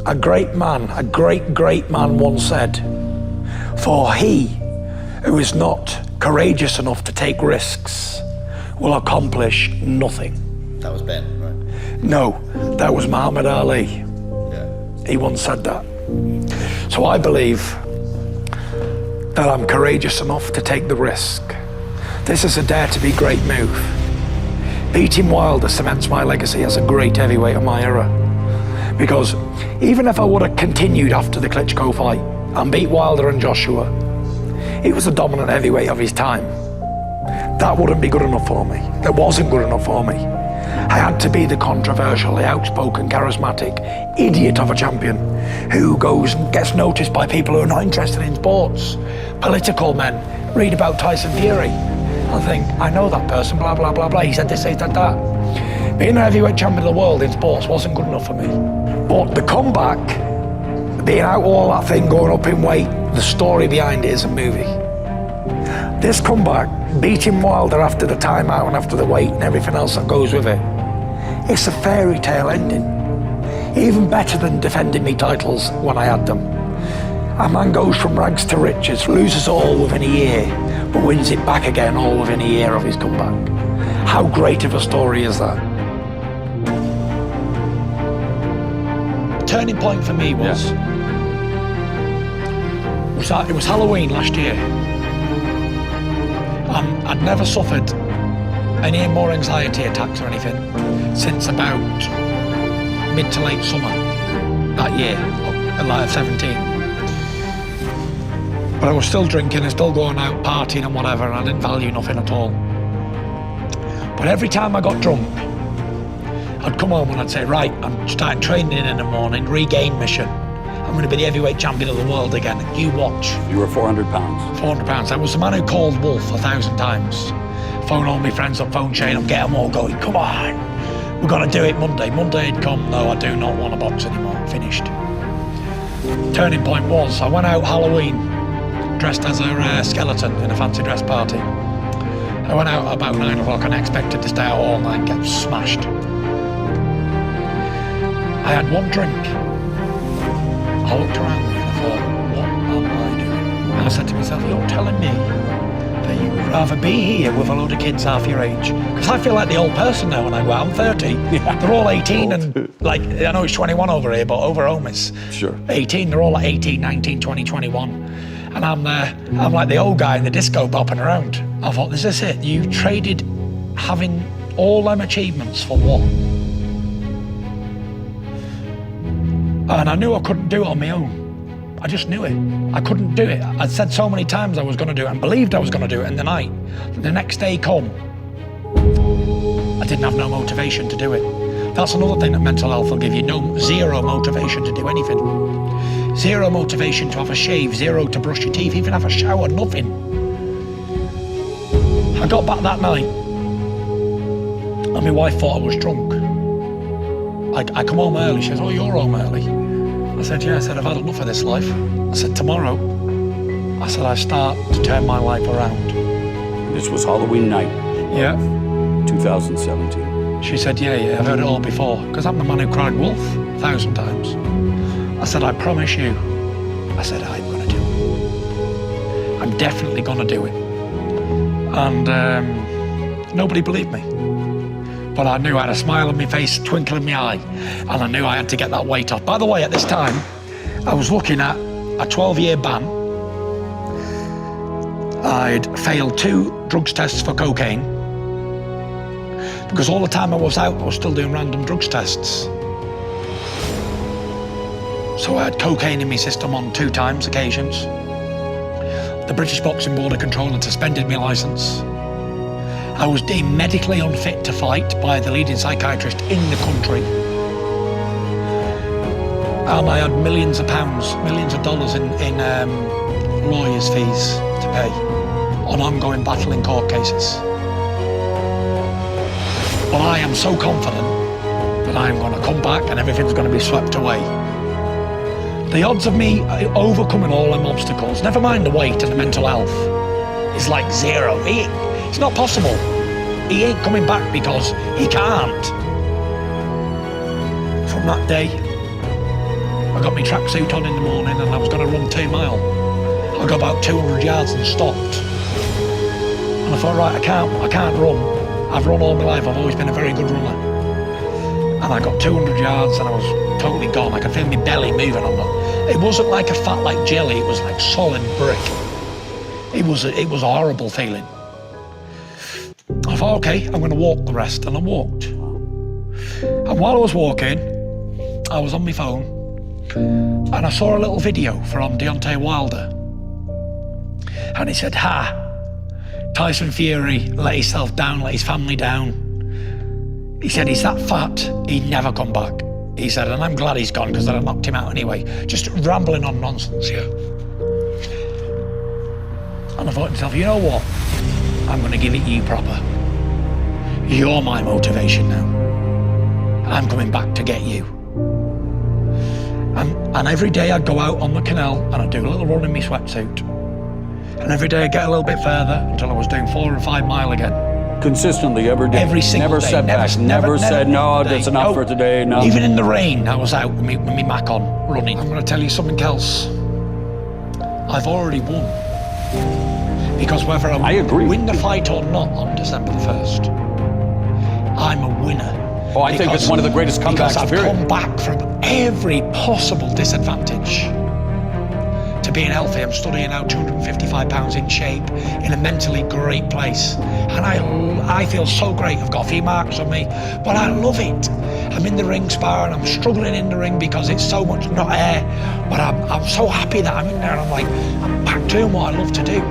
A great man, a great man once said, "For he who is not courageous enough to take risks will accomplish nothing." That was Ben, right? No, that was Muhammad Ali. Yeah. He once said that. So I believe that I'm courageous enough to take the risk. This is a dare to be great move. Beating Wilder cements my legacy as a great heavyweight of my era. Because even if I would have continued after the Klitschko fight and beat Wilder and Joshua, he was the dominant heavyweight of his time. That wouldn't be good enough for me. That wasn't good enough for me. I had to be the controversial, the outspoken, charismatic idiot of a champion who goes and gets noticed by people who are not interested in sports. Political men read about Tyson Fury and think, I know that person, blah, blah, blah, blah. He said this, he said that. Being a heavyweight champion of the world in sports wasn't good enough for me. But the comeback, being out all that thing, going up in weight, the story behind it is a movie. This comeback, beating Wilder after the timeout and after the weight and everything else that goes with it, it's a fairy tale ending. Even better than defending me titles when I had them. A man goes from rags to riches, loses it all within a year, but wins it back again all within a year of his comeback. How great of a story is that? Turning point for me was, it was Halloween last year. I'd never suffered any more anxiety attacks or anything since about mid to late summer that year, like 17. But I was still drinking and still going out partying and whatever, and I didn't value nothing at all. But every time I got drunk, I'd come home and I'd say, right, I'm starting training in the morning, regain mission. I'm going to be the heavyweight champion of the world again. You watch. You were 400 pounds. 400 pounds. I was the man who called Wolf 1,000 times. Phone all my friends up, phone chain up, get them all going. Come on, we're going to do it Monday. Monday had come. No, I do not want to box anymore. Finished. Turning point was, I went out Halloween dressed as a skeleton in a fancy dress party. I went out about 9 o'clock and I expected to stay out all night and get smashed. I had one drink. I looked around me and I thought, what am I doing? And I said to myself, you're telling me that you would rather be here with a load of kids half your age? Because I feel like the old person now when I go out. I'm 30. Yeah. They're all 18 and like, I know it's 21 over here, but over home it's 18. They're all like 18, 19, 20, 21. And I'm there, I'm like the old guy in the disco bopping around. I thought, this is it. You traded having all them achievements for what? And I knew I couldn't do it on my own. I just knew it. I couldn't do it. I'd said so many times I was going to do it and believed I was going to do it in the night. The next day come, I didn't have no motivation to do it. That's another thing that mental health will give you, zero motivation to do anything. Zero motivation to have a shave, zero to brush your teeth, even have a shower, nothing. I got back that night and my wife thought I was drunk. I come home early, she says, oh, you're home early. I said, yeah, I said, I've had enough of this life. I said, tomorrow, I said, I start to turn my life around. This was Halloween night. Yeah. 2017. She said, yeah, I've heard it all before, because I'm the man who cried wolf 1,000 times. I said, I promise you. I said, I'm gonna do it. I'm definitely gonna do it. And nobody believed me. But I knew I had a smile on my face, twinkle in my eye, and I knew I had to get that weight off. By the way, at this time, I was looking at a 12-year ban. I'd failed 2 drugs tests for cocaine, because all the time I was out, I was still doing random drugs tests. So I had cocaine in my system on 2 occasions. The British Boxing Board of Control had suspended my licence. I was deemed medically unfit to fight by the leading psychiatrist in the country. And I had millions of pounds, millions of dollars in lawyers' fees to pay on ongoing battle in court cases. But I am so confident that I'm going to come back and everything's going to be swept away. The odds of me overcoming all them obstacles, never mind the weight and the mental health, is like 0. It's not possible. He ain't coming back because he can't. From that day, I got my tracksuit on in the morning and I was going to run 2 mile. I got about 200 yards and stopped. And I thought, right, I can't run. I've run all my life, I've always been a very good runner. And I got 200 yards and I was totally gone. I could feel my belly moving on them. It wasn't like a fat like jelly, it was like solid brick. It was a horrible feeling. I thought, okay, I'm going to walk the rest, and I walked. And while I was walking, I was on my phone, and I saw a little video from Deontay Wilder. And he said, Tyson Fury let himself down, let his family down. He said, he's that fat, he'd never come back. He said, and I'm glad he's gone because I knocked him out anyway. Just rambling on nonsense, yeah. And I thought to myself, you know what? I'm going to give it you proper. You're my motivation now. I'm coming back to get you. And every day I'd go out on the canal and I'd do a little run in my sweatsuit. And every day I'd get a little bit further until I was doing 4 and 5 mile again. Consistently, every day. Every single never day. Setbacks. Never said, no, that's enough for today. No. Even in the rain, I was out with me Mac on, running. I'm going to tell you something else. I've already won. Because whether I agree. win the fight or not on December the 1st, I'm a winner. Oh, I think it's one of the greatest comebacks, because I've come back from every possible disadvantage to being healthy. I'm studying out 255 pounds in shape, in a mentally great place. And I feel so great. I've got a few marks on me, but I love it. I'm in the ring sparring, I'm struggling in the ring because it's so much not air, but I'm so happy that I'm in there and I'm back doing what I love to do.